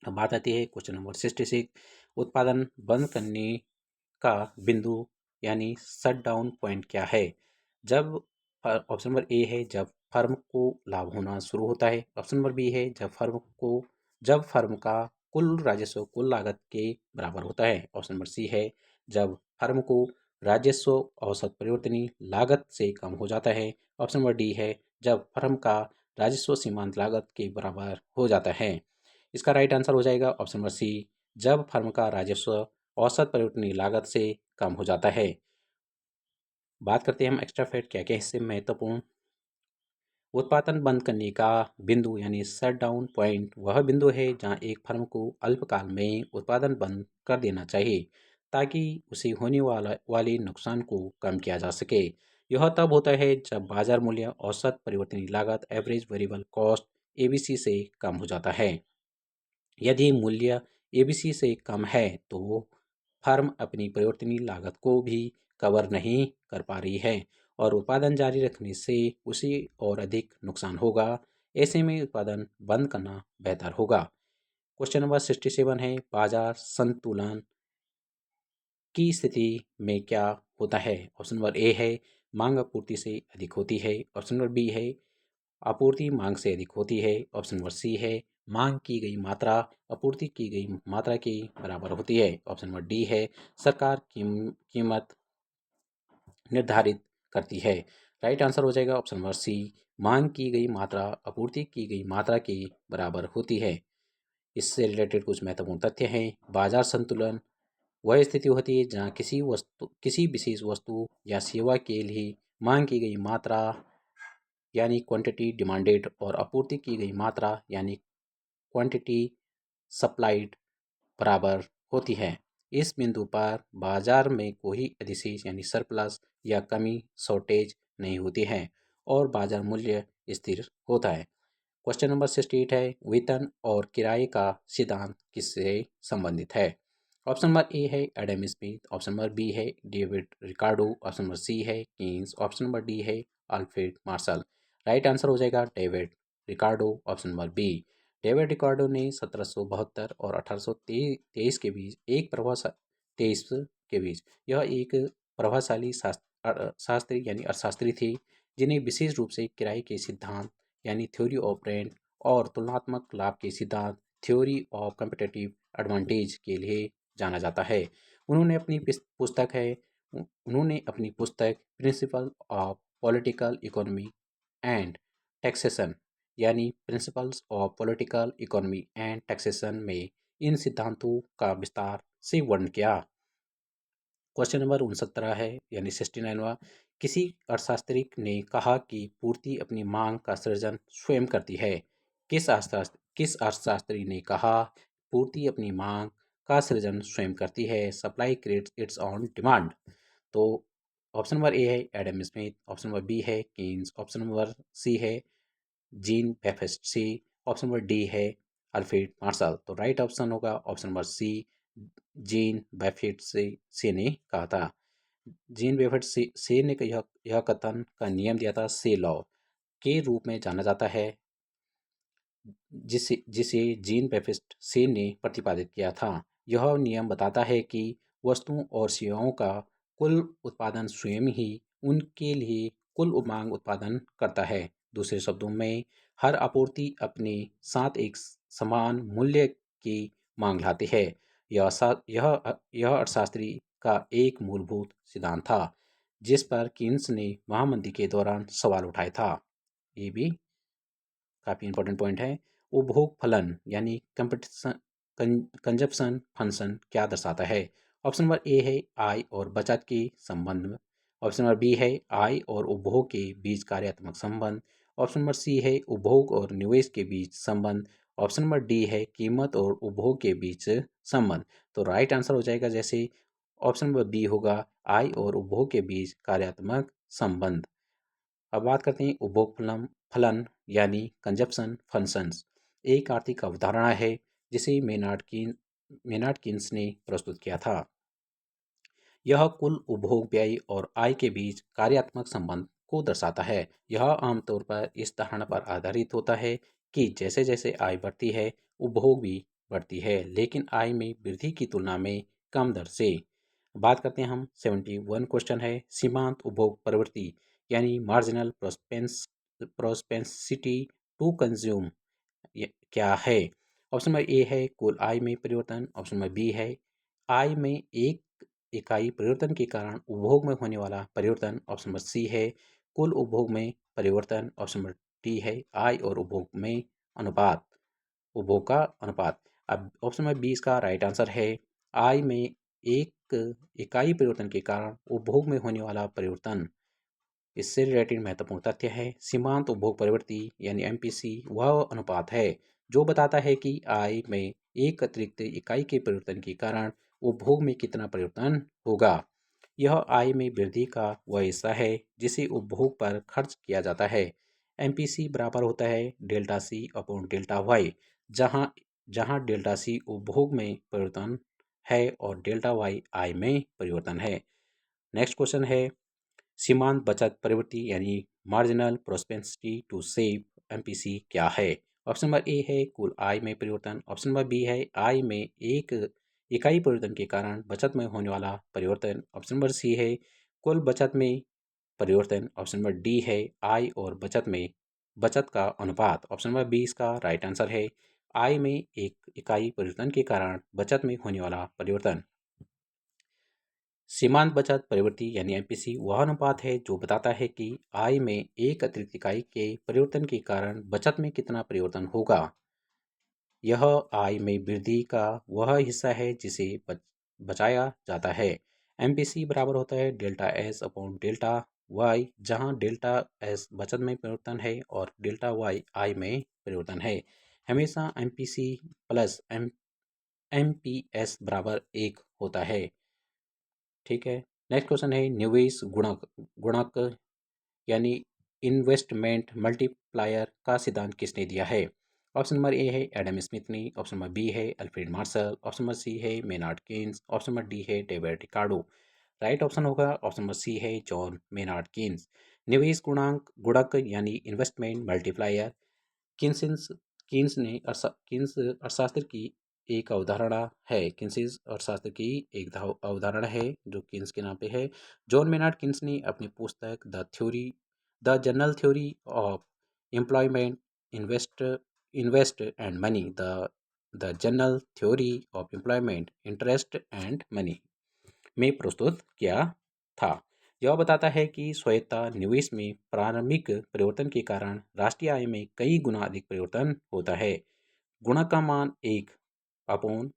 अब बात आती है क्वेश्चन नंबर 66, उत्पादन बंद करने का बिंदु यानी शट डाउन पॉइंट क्या है? जब ऑप्शन नंबर ए है जब फर्म को लाभ होना शुरू होता है, ऑप्शन नंबर बी है जब फर्म का कुल राजस्व कुल लागत के बराबर होता है, ऑप्शन नंबर सी है जब फर्म को राजस्व औसत परिवर्तनीय लागत से कम हो जाता है, ऑप्शन नंबर डी है जब फर्म का राजस्व सीमांत लागत के बराबर हो जाता है। इसका राइट आंसर हो जाएगा ऑप्शन नंबर सी, जब फर्म का राजस्व औसत परिवर्तनीय लागत से कम हो जाता है। बात करते हैं हम एक्स्ट्रा फैक्ट क्या क्या हिस्से महत्वपूर्ण। उत्पादन बंद करने का बिंदु यानी शट डाउन पॉइंट वह बिंदु है जहां एक फर्म को अल्पकाल में उत्पादन बंद कर देना चाहिए ताकि उसे होने वाले नुकसान को कम किया जा सके। यह तब होता है जब बाजार मूल्य औसत परिवर्तनीय लागत एवरेज वेरिएबल कॉस्ट एबीसी से कम हो जाता है। यदि मूल्य एबीसी से कम है तो फर्म अपनी परिवर्तनीय लागत को भी कवर नहीं कर पा रही है और उत्पादन जारी रखने से उसे और अधिक नुकसान होगा। ऐसे में उत्पादन बंद करना बेहतर होगा। क्वेश्चन नंबर 67 है, बाजार संतुलन की स्थिति में क्या होता है? ऑप्शन नंबर ए है मांग आपूर्ति से अधिक होती है। ऑप्शन नंबर बी है आपूर्ति मांग से अधिक होती है। ऑप्शन नंबर सी है मांग की गई मात्रा आपूर्ति की गई मात्रा के बराबर होती है। ऑप्शन नंबर डी है सरकार कीमत निर्धारित करती है। राइट आंसर हो जाएगा ऑप्शन नंबर सी, मांग की गई मात्रा आपूर्ति की गई मात्रा के बराबर होती है। इससे रिलेटेड कुछ महत्वपूर्ण तथ्य हैं। बाजार संतुलन वह स्थिति होती है जहाँ किसी विशेष वस्तु या सेवा के लिए मांग की गई मात्रा यानी क्वांटिटी डिमांडेड और आपूर्ति की गई मात्रा यानी क्वांटिटी सप्लाइड बराबर होती है। इस बिंदु पर बाजार में कोई अधिशेष यानी सरप्लस या कमी शॉर्टेज नहीं होती है और बाजार मूल्य स्थिर होता है। क्वेश्चन नंबर 68 है, वेतन और किराए का सिद्धांत किससे संबंधित है? ऑप्शन नंबर ए है Adam Smith. Option number B है David Ricardo. Option number C है कीन्स। ऑप्शन नंबर डी है अल्फ्रेड मार्शल। राइट आंसर हो जाएगा David Ricardo, option number B. David Ricardo ने 1772 और 1823 के बीच एक प्रभावशाली 23 के बीच यह एक प्रभावशाली शास्त्री यानी अर्थशास्त्री थे जिन्हें विशेष रूप से किराए के सिद्धांत यानी थ्योरी ऑफ रेंट और तुलनात्मक लाभ के सिद्धांत थ्योरी ऑफ कम्पिटेटिव एडवांटेज के लिए जाना जाता है। उन्होंने अपनी पुस्तक है उन्होंने अपनी पुस्तक principle of political economy and taxation यानी principles of political economy and taxation में इन सिद्धांतों का विस्तार से वर्णन किया। क्वेश्चन नंबर 69 है यानी 69वां, किसी अर्थशास्त्री ने कहा कि पूर्ति अपनी मांग का सृजन स्वयं करती है। किस अर्थशास्त्री ने कहा पूर्ति अपनी मांग का सृजन स्वयं करती है? Supply creates its own demand. तो ऑप्शन नंबर ए है Adam Smith. Option number B है कीन्स। ऑप्शन नंबर सी है Jean Baptiste Say. Option number D है अल्फ्रेड मार्शल। तो राइट ऑप्शन होगा option number C, Jean Baptiste Say ने कहा था। जीन बेफेट से ने यह कथन का नियम दिया था से लॉ के रूप में जाना जाता है जिसे जिसे जीन बेफेस्ट से ने प्रतिपादित किया था। यह नियम बताता है कि वस्तुओं और सेवाओं का कुल उत्पादन स्वयं ही उनके लिए कुल मांग उत्पादन करता है। दूसरे शब्दों में हर आपूर्ति अपने साथ एक समान मूल्य की मांग लाती है। यह अर्थशास्त्री का एक मूलभूत सिद्धांत था जिस पर कीन्स ने महामंदी के दौरान सवाल उठाया था। ये भी काफ़ी इंपॉर्टेंट पॉइंट है। उपभोग फलन यानी कंजप्शन फंक्शन क्या दर्शाता है? ऑप्शन नंबर ए है आय और बचत के संबंध में। ऑप्शन नंबर बी है आय और उपभोग के बीच कार्यात्मक संबंध। ऑप्शन नंबर सी है उपभोग और निवेश के बीच संबंध। ऑप्शन नंबर डी है कीमत और उपभोग के बीच संबंध। तो राइट आंसर हो जाएगा जैसे ऑप्शन नंबर बी होगा आय और उपभोग के बीच कार्यात्मक संबंध। अब बात करते हैं उपभोग फलन फलन यानी कंजप्शन फंक्शंस। एक आर्थिक अवधारणा है जिसे मेनार्ड कीन्स ने प्रस्तुत किया था। यह कुल उपभोग व्यय और आय के बीच कार्यात्मक संबंध को दर्शाता है। यह आमतौर पर इस धारणा पर आधारित होता है कि जैसे जैसे आय बढ़ती है उपभोग भी बढ़ती है लेकिन आय में वृद्धि की तुलना में कम दर से। बात करते हैं हम 71 क्वेश्चन है, सीमांत उपभोग प्रवृत्ति यानी मार्जिनल प्रोस्पेंसिटी टू कंज्यूम क्या है? ऑप्शन नंबर ए है कुल आय में परिवर्तन। ऑप्शन नंबर बी है आय में एक इकाई परिवर्तन के कारण उपभोग में होने वाला परिवर्तन। ऑप्शन नंबर सी है कुल उपभोग में परिवर्तन। ऑप्शन नंबर डी है आय और उपभोग में अनुपात उपभोग का अनुपात। अब ऑप्शन नंबर 20 का राइट आंसर है आय में एक इकाई परिवर्तन के कारण उपभोग में होने वाला परिवर्तन। इससे रिलेटेड महत्वपूर्ण तथ्य है सीमांत उपभोग प्रवृत्ति यानी एमपीसी वह अनुपात है जो बताता है कि आय में एक अतिरिक्त इकाई के परिवर्तन के कारण उपभोग में कितना परिवर्तन होगा? यह आय में वृद्धि का वह हिस्सा है जिसे उपभोग पर खर्च किया जाता है। एमपीसी बराबर होता है delta C upon delta Y, जहाँ जहाँ डेल्टा सी उपभोग में परिवर्तन है और डेल्टा वाई आय में परिवर्तन है। नेक्स्ट क्वेश्चन है, सीमांत बचत प्रवृत्ति यानी marginal prosperity to save MPC क्या है? ऑप्शन नंबर ए है कुल आय में परिवर्तन, ऑप्शन नंबर बी है आय में एक इकाई परिवर्तन के कारण बचत में होने वाला परिवर्तन, ऑप्शन नंबर सी है कुल बचत में परिवर्तन, ऑप्शन नंबर डी है आय और बचत का अनुपात, ऑप्शन नंबर बी इसका राइट आंसर है आय में एक इकाई परिवर्तन के कारण बचत में होने वाला परिवर्तन। सीमांत बचत प्रवृत्ति यानी एमपीसी वह अनुपात है जो बताता है कि आय में एक अतिरिक्त इकाई के परिवर्तन के कारण बचत में कितना परिवर्तन होगा। यह आय में वृद्धि का वह हिस्सा है जिसे बचाया जाता है। एमपीसी बराबर होता है delta S upon delta Y, जहाँ डेल्टा एस बचत में परिवर्तन है और डेल्टा वाई आय में परिवर्तन है। हमेशा एमपीसी प्लस एमपीएस बराबर एक होता है। ठीक है। नेक्स्ट क्वेश्चन है निवेश गुणक गुणक यानी इन्वेस्टमेंट मल्टीप्लायर का सिद्धांत किसने दिया है? ऑप्शन नंबर ए है एडम स्मिथ ने, ऑप्शन नंबर बी है Alfred Marshall, option number C है Maynard Keynes, option number D है डेविड रिकार्डो। राइट ऑप्शन होगा ऑप्शन नंबर सी है जॉन मेनार्ड केन्स। निवेश गुणांक गुणक यानी इन्वेस्टमेंट मल्टीप्लायर किन्सिन्स कीन्स ने कीन्स अर्थशास्त्र की एक अवधारणा है। किन्सिस अर्थशास्त्र की एक अवधारणा है जो किन्स के नाम पे है। जॉन मेनार्ड किन्स ने अपनी पुस्तक the general theory of employment invest invest and money the general theory of employment interest and money में प्रस्तुत किया था। यह बताता है कि स्वायत्ता निवेश में प्रारंभिक परिवर्तन के कारण राष्ट्रीय आय में कई गुना अधिक परिवर्तन होता है। गुणक का मान एक अपॉन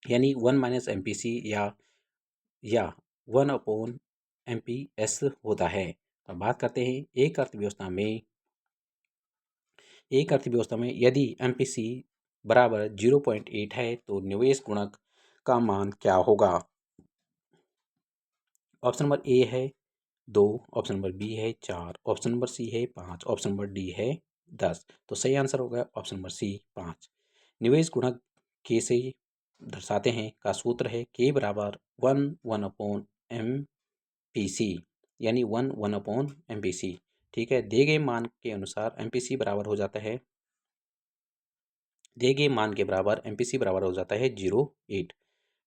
यानी 1 - MPC या 1/MPS होता है। अब बात करते हैं एक अर्थव्यवस्था में यदि MPC बराबर 0.8 है तो निवेश गुणक का मान क्या होगा? ऑप्शन नंबर ए है 2, ऑप्शन नंबर बी है 4, ऑप्शन नंबर सी है 5, ऑप्शन नंबर डी है 10। तो सही आंसर होगा ऑप्शन नंबर सी 5। निवेश गुणक कैसे दर्शाते हैं का सूत्र है के बराबर 1/1/MPC यानी 1/1/MPC। ठीक है, दिए गए मान के अनुसार MPC बराबर हो जाता है दिए गए मान के बराबर MPC बराबर हो जाता है 0.8।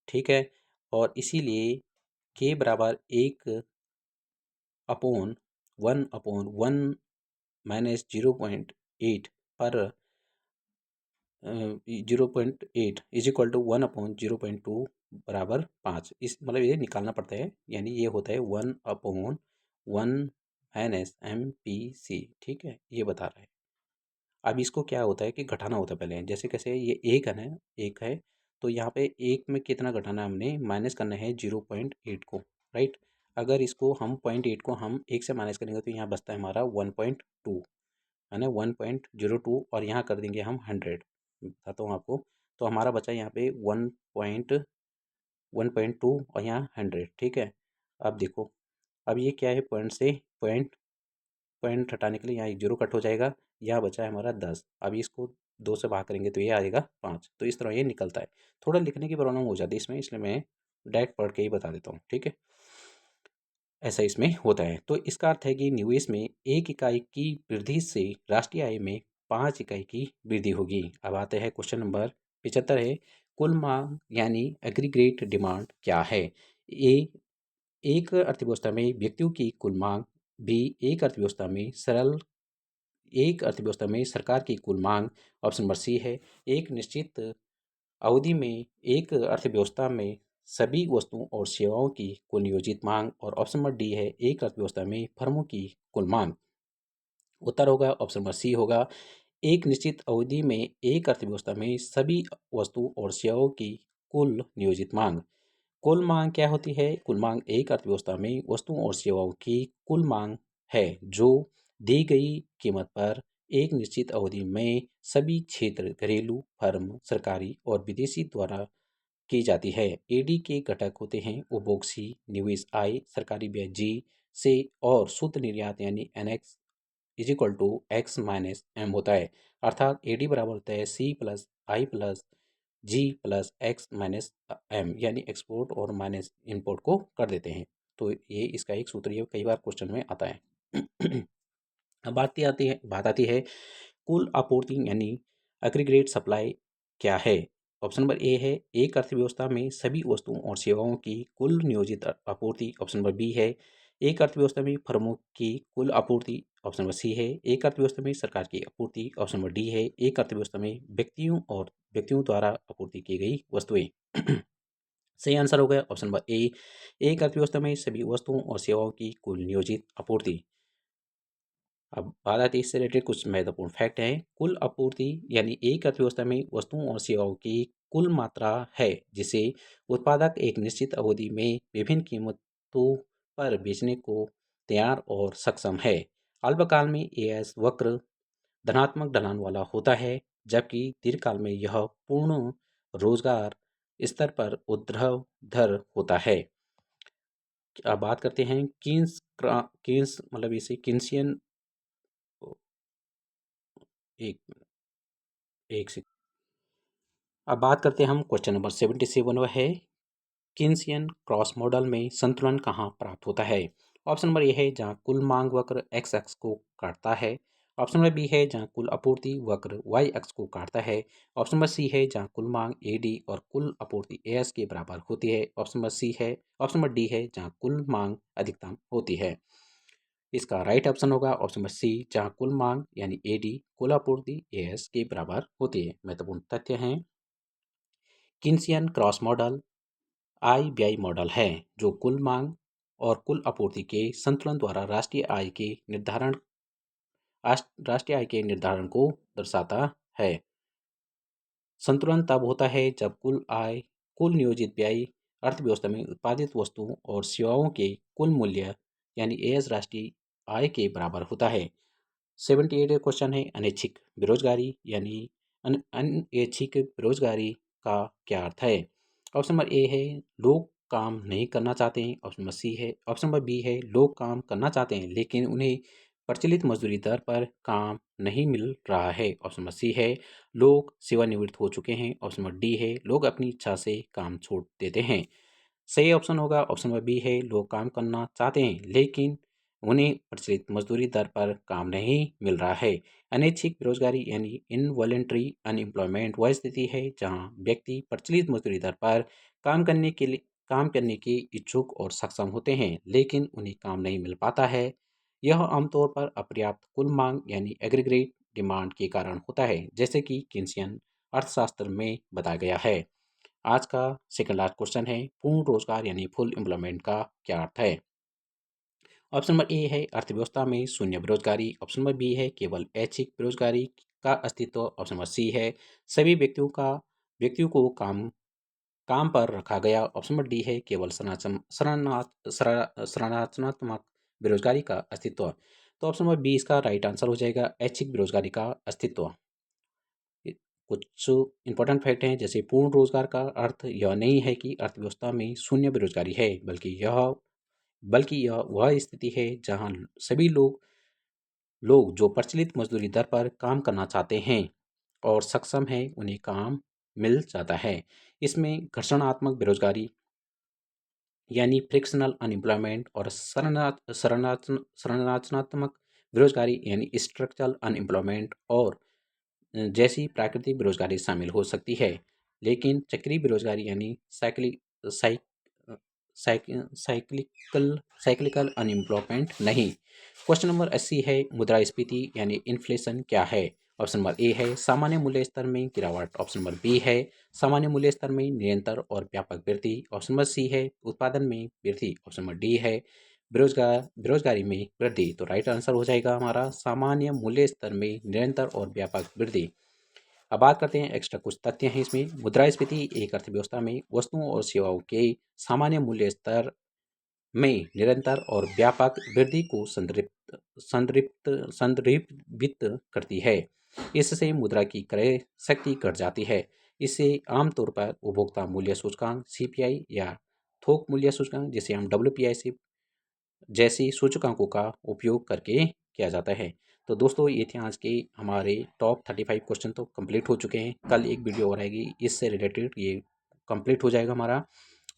ठीक है, और इसीलिए के बराबर 1/1/1 - 0.8 पर 0.8 इज इक्वल टू 1/0.2 बराबर 5। इस मतलब ये निकालना पड़ता है, यानी ये होता है 1/1 - MPC। ठीक है, ये बता रहा है। अब इसको क्या होता है कि घटाना होता है पहले, जैसे कैसे ये एक है तो यहाँ पे एक में कितना घटाना है, हमने माइनस करना है 0.8 को। राइट, अगर इसको हम 0.8 को हम एक से माइनस करेंगे तो यहाँ बचता है हमारा 1.2, है ना, 1.02, और यहाँ कर देंगे हम 100, बताता हूँ आपको। तो हमारा बचा यहाँ पे 1.2 और यहाँ 100। ठीक है, अब देखो, अब ये क्या है, पॉइंट से पॉइंट पॉइंट हटाने के लिए यहाँ एक जीरो कट हो जाएगा, यहाँ बचा है हमारा 10। अब इसको 2 से भाग करेंगे तो ये आएगा 5। तो इस तरह ये निकलता है। थोड़ा लिखने की प्रॉब्लम हो जाती है इसमें, इसलिए मैं डायरेक्ट पढ़ के ही बता देता हूँ। ठीक है, ऐसा इसमें होता है। तो इसका अर्थ है कि निवेश में 1 इकाई की वृद्धि से राष्ट्रीय आय में 5 इकाई की वृद्धि होगी। अब आते हैं क्वेश्चन नंबर 75 है, कुल मांग यानी एग्रीगेट डिमांड क्या है? ए एक अर्थव्यवस्था में व्यक्तियों की कुल मांग, बी एक अर्थव्यवस्था में सरकार की कुल मांग, ऑप्शन नंबर सी है एक निश्चित अवधि में एक अर्थव्यवस्था में सभी वस्तुओं और सेवाओं की कुल नियोजित मांग, और ऑप्शन नंबर डी है एक अर्थव्यवस्था में फर्मों की कुल मांग। उत्तर होगा ऑप्शन नंबर सी होगा एक निश्चित अवधि में एक अर्थव्यवस्था में सभी वस्तुओं और सेवाओं की कुल नियोजित मांग। कुल मांग क्या होती है? कुल मांग एक अर्थव्यवस्था में वस्तुओं और सेवाओं की कुल मांग है जो दी गई कीमत पर एक निश्चित अवधि में सभी क्षेत्र, घरेलू, फर्म, सरकारी और विदेशी द्वारा की जाती है। एडी के घटक होते हैं उपभोग सी, निवेश आई, सरकारी व्यय जी से और शुद्ध निर्यात यानी NX is equal to X minus M होता है। अर्थात एडी बराबर होता है C plus I plus G plus X minus M, यानी एक्सपोर्ट और माइनस इम्पोर्ट को कर देते हैं। तो ये इसका एक सूत्र ये कई बार क्वेश्चन में आता है। अब बात आती है कुल आपूर्ति यानी एग्रीगेट सप्लाई क्या है। ऑप्शन नंबर ए है एक अर्थव्यवस्था में सभी वस्तुओं और सेवाओं की कुल नियोजित आपूर्ति। ऑप्शन नंबर बी है एक अर्थव्यवस्था में फर्मों की कुल आपूर्ति। ऑप्शन नंबर सी है एक अर्थव्यवस्था में सरकार की आपूर्ति। ऑप्शन नंबर डी है एक अर्थव्यवस्था में व्यक्तियों द्वारा आपूर्ति की गई वस्तुएं। सही आंसर हो गया ऑप्शन नंबर ए, एक अर्थव्यवस्था में सभी वस्तुओं और सेवाओं की कुल नियोजित आपूर्ति। अब बात आती है इससे रिलेटेड कुछ महत्वपूर्ण फैक्ट हैं। कुल आपूर्ति यानी एक अर्थव्यवस्था में वस्तुओं और सेवाओं की कुल मात्रा है जिसे उत्पादक एक निश्चित अवधि में विभिन्न कीमतों पर बेचने को तैयार और सक्षम है। अल्पकाल में एएस वक्र धनात्मक ढलान वाला होता है जबकि दीर्घकाल में यह पूर्ण रोजगार स्तर पर ऊर्ध्वाधर होता है। अब बात करते हैं किन्स मतलब इसे किन्सियन एक एक से। अब बात करते हैं हम क्वेश्चन नंबर 77 वह है किन्सियन क्रॉस मॉडल में संतुलन कहाँ प्राप्त होता है। ऑप्शन नंबर ए है जहाँ कुल मांग वक्र एक्स एक्स को काटता है। ऑप्शन नंबर बी है जहाँ कुल आपूर्ति वक्र वाई एक्स को काटता है। ऑप्शन नंबर सी है जहाँ कुल मांग ए डी और कुल आपूर्ति ए एस के बराबर होती है। ऑप्शन नंबर डी है जहाँ कुल मांग अधिकतम होती है। इसका राइट ऑप्शन होगा ऑप्शन नंबर सी जहाँ कुल मांग यानी ए डी कुल आपूर्ति ए एस के बराबर होती है। महत्वपूर्ण तथ्य हैं Keynesian cross model IBI model है जो कुल मांग और कुल आपूर्ति के संतुलन द्वारा राष्ट्रीय आय के निर्धारण को दर्शाता है। संतुलन तब होता है जब कुल नियोजित व्यय अर्थव्यवस्था में उत्पादित वस्तुओं और सेवाओं के कुल मूल्य यानी एस राष्ट्रीय आय के बराबर होता है। 78 क्वेश्चन है अनैच्छिक बेरोजगारी यानी अनैच्छिक बेरोजगारी का क्या अर्थ है। ऑप्शन नंबर ए है लोग काम नहीं करना चाहते हैं। ऑप्शन नंबर बी है लोग काम करना चाहते हैं लेकिन उन्हें प्रचलित मजदूरी दर पर काम नहीं मिल रहा है। ऑप्शन नंबर सी है लोग सेवानिवृत्त हो चुके हैं। ऑप्शन नंबर डी है लोग अपनी इच्छा से काम छोड़ देते हैं। सही ऑप्शन होगा ऑप्शन नंबर बी है लोग काम करना चाहते हैं लेकिन उन्हें प्रचलित मजदूरी दर पर काम नहीं मिल रहा है। अनैच्छिक बेरोजगारी यानी इनवॉलेंट्री अनएम्प्लॉयमेंट वह स्थिति है जहां व्यक्ति प्रचलित मजदूरी दर पर काम करने के इच्छुक और सक्षम होते हैं लेकिन उन्हें काम नहीं मिल पाता है। यह आमतौर पर अपर्याप्त कुल मांग यानी एग्रीगेट डिमांड के कारण होता है जैसे कि किन्सियन अर्थशास्त्र में बताया गया है। आज का सेकंड लास्ट क्वेश्चन है पूर्ण रोजगार यानी फुल एम्प्लॉयमेंट का क्या अर्थ है। ऑप्शन नंबर ए है अर्थव्यवस्था में शून्य बेरोजगारी। ऑप्शन नंबर बी है केवल ऐच्छिक बेरोजगारी का अस्तित्व। ऑप्शन नंबर सी है सभी व्यक्तियों को काम पर रखा गया। ऑप्शन नंबर डी है केवल संरचनात्मक बेरोजगारी का अस्तित्व। तो ऑप्शन नंबर बी इसका राइट आंसर हो जाएगा ऐच्छिक बेरोजगारी का अस्तित्व। कुछ इंपॉर्टेंट फैक्ट हैं जैसे पूर्ण रोजगार का अर्थ यह नहीं है कि अर्थव्यवस्था में शून्य बेरोजगारी है बल्कि यह वह स्थिति है जहां सभी लोग जो प्रचलित मजदूरी दर पर काम करना चाहते हैं और सक्षम हैं उन्हें काम मिल जाता है। इसमें घर्षणात्मक बेरोजगारी यानी फ्रिक्शनल अनएम्प्लॉयमेंट और संरचनात्मक बेरोजगारी यानी स्ट्रक्चरल अनएम्प्लॉयमेंट और जैसी प्राकृतिक बेरोजगारी शामिल हो सकती है लेकिन चक्रीय बेरोजगारी यानी साइक्लिकल अनएम्प्लॉयमेंट नहीं। क्वेश्चन नंबर 80 है मुद्रास्फीति यानी इन्फ्लेशन क्या है। ऑप्शन नंबर ए है सामान्य मूल्य स्तर में गिरावट। ऑप्शन नंबर बी है सामान्य मूल्य स्तर में निरंतर और व्यापक वृद्धि। ऑप्शन नंबर सी है उत्पादन में वृद्धि। ऑप्शन नंबर डी है बेरोजगारी में वृद्धि। तो राइट आंसर हो जाएगा हमारा सामान्य मूल्य स्तर में निरंतर और व्यापक वृद्धि। अब बात करते हैं एक्स्ट्रा कुछ तथ्य हैं इसमें। मुद्रास्फीति एक अर्थव्यवस्था में वस्तुओं और सेवाओं के सामान्य मूल्य स्तर में निरंतर और व्यापक वृद्धि को संदर्भित करती है। इससे मुद्रा की क्रय शक्ति घट जाती है। इससे आमतौर पर उपभोक्ता मूल्य सूचकांक (सीपीआई) या थोक मूल्य सूचकांक, जिसे हम डब्ल्यूपीआई से जैसी सूचकांकों का उपयोग करके किया जाता है। तो दोस्तों, ये थे आज के हमारे टॉप 35 क्वेश्चन, तो कंप्लीट हो चुके हैं। कल एक वीडियो और आएगी इससे रिलेटेड, ये कंप्लीट हो जाएगा हमारा।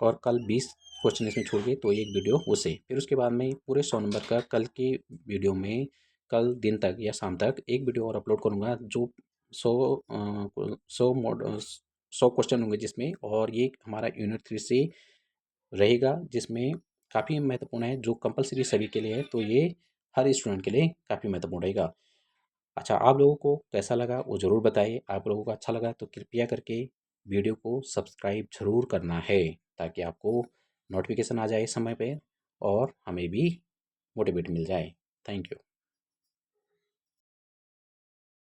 और कल 20 क्वेश्चन इसमें छोड़ गए तो एक वीडियो उससे, फिर उसके बाद में पूरे 100 नंबर का कल के वीडियो में, कल दिन तक या शाम तक एक वीडियो और अपलोड करूँगा, जो 100 क्वेश्चन होंगे जिसमें। और ये हमारा यूनिट 3 से रहेगा, जिसमें काफ़ी महत्वपूर्ण है, जो कंपलसरी सभी के लिए है, तो ये हर स्टूडेंट के लिए काफ़ी महत्वपूर्ण रहेगा। अच्छा, आप लोगों को कैसा लगा वो ज़रूर बताइए। आप लोगों को अच्छा लगा तो कृपया करके वीडियो को सब्सक्राइब ज़रूर करना है, ताकि आपको नोटिफिकेशन आ जाए समय पे और हमें भी मोटिवेट मिल जाए। Thank you.